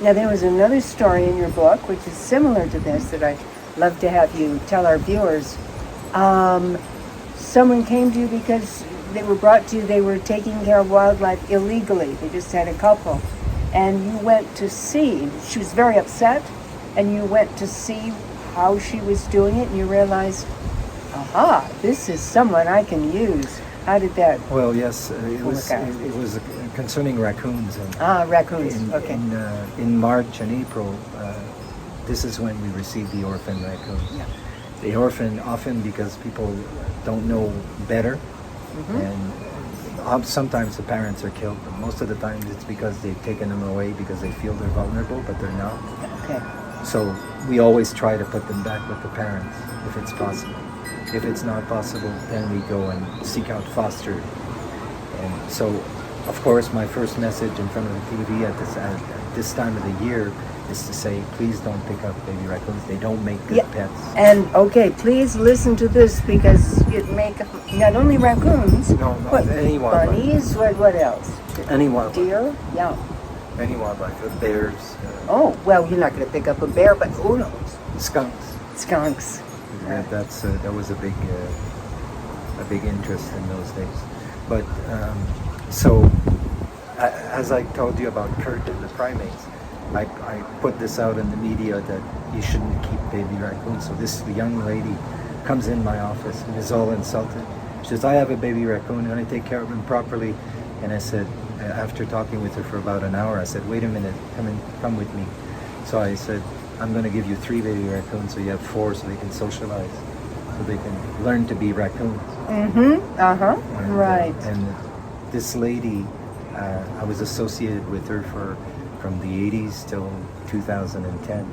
Now, there was another story in your book, which is similar to this, that I'd love to have you tell our viewers. Someone came to you because they were brought to you, they were taking care of wildlife illegally. They just had a couple. And you went to see, she was very upset, and you went to see how she was doing it, and you realized, aha, this is someone I can use. How did that? Well, yes, it was concerning raccoons. And raccoons. Okay. In March and April, this is when we received the orphan raccoons. Yeah. The orphan often because people don't know better, and sometimes the parents are killed, but most of the time it's because they've taken them away because they feel they're vulnerable, but they're not. Okay. So we always try to put them back with the parents if it's possible. If it's not possible, then we go and seek out foster. And so, of course, my first message in front of the TV at this time of the year is to say, please don't pick up baby raccoons. They don't make good pets. And okay, please listen to this because it makes not only raccoons, but any wildlife. Bunnies, what else? Any wildlife. Deer, yeah. Any wildlife, bears. Oh, well, you're not going to pick up a bear, but who knows? Skunks. Skunks. That was a big interest in those days. But so, as I told you about Kurt and the primates, I put this out in the media that you shouldn't keep baby raccoons. So this young lady comes in my office and is all insulted. She says, I have a baby raccoon and I take care of him properly. And I said, after talking with her for about an hour, I said, wait a minute, come with me. So I said, I'm going to give you 3 baby raccoons, so you have 4, so they can socialize, so they can learn to be raccoons. Right. And this lady, I was associated with her from the 80s till 2010,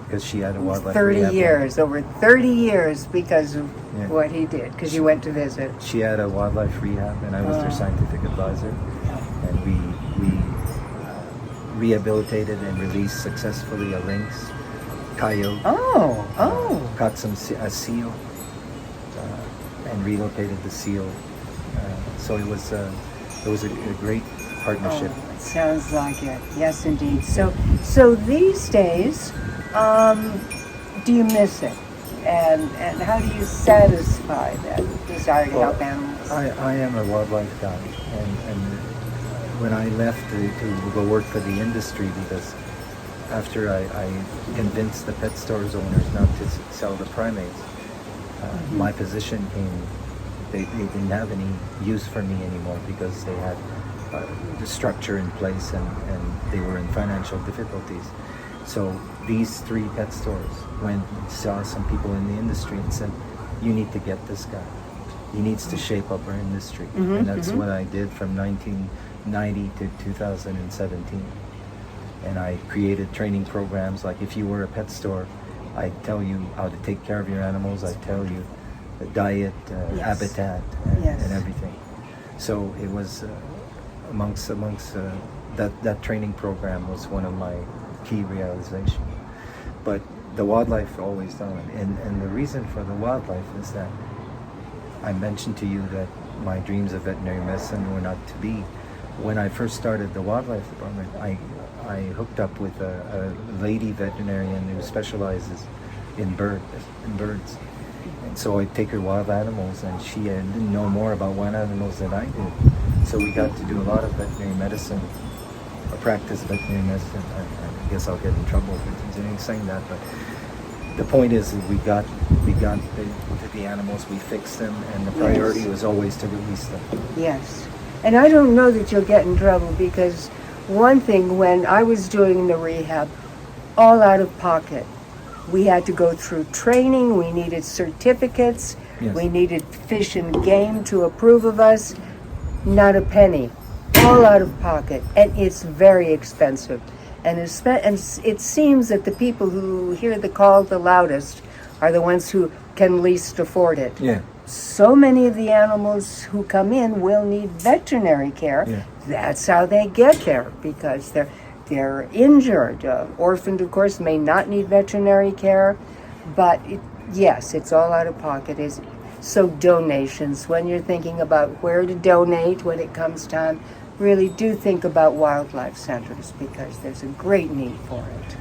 because she had a wildlife 30 rehab. years, over 30 years because of what he did, because you went to visit. She had a wildlife rehab, and I was their scientific advisor, and we rehabilitated and released successfully a lynx, coyote. Caught a seal, and relocated the seal. So it was a great partnership. Oh, it sounds like it. Yes, indeed. So these days, do you miss it? And how do you satisfy that desire to help animals? I am a wildlife guy, and when I left to go work for the industry, because after I convinced the pet stores owners not to sell the primates, my position came, they didn't have any use for me anymore because they had the structure in place and they were in financial difficulties. So these 3 pet stores went and saw some people in the industry and said, you need to get this guy. He needs to shape up our industry. And that's what I did from 1990 to 2017. And I created training programs, like if you were a pet store, I tell you how to take care of your animals. I tell you the diet, habitat, and everything. So it was amongst that training program was one of my key realizations. But the wildlife always done, and the reason for the wildlife is that I mentioned to you that my dreams of veterinary medicine were not to be. When I first started the wildlife department, I hooked up with a lady veterinarian who specializes in birds. And so I'd take her wild animals, and she didn't know more about wild animals than I did. So we got to do a lot of veterinary medicine, or practice veterinary medicine. I guess I'll get in trouble for saying that, but the point is that we got the animals, we fixed them, and the priority was always to release them. Yes. And I don't know that you'll get in trouble, because one thing, when I was doing the rehab, all out of pocket. We had to go through training, we needed certificates, we needed Fish and Game to approve of us. Not a penny. All out of pocket. And it's very expensive. And it seems that the people who hear the call the loudest are the ones who can least afford it. Yeah. So many of the animals who come in will need veterinary care. Yeah. That's how they get there, because they're injured. Orphaned, of course, may not need veterinary care, but yes, it's all out of pocket. So donations, when you're thinking about where to donate when it comes time, really do think about wildlife centers because there's a great need for it.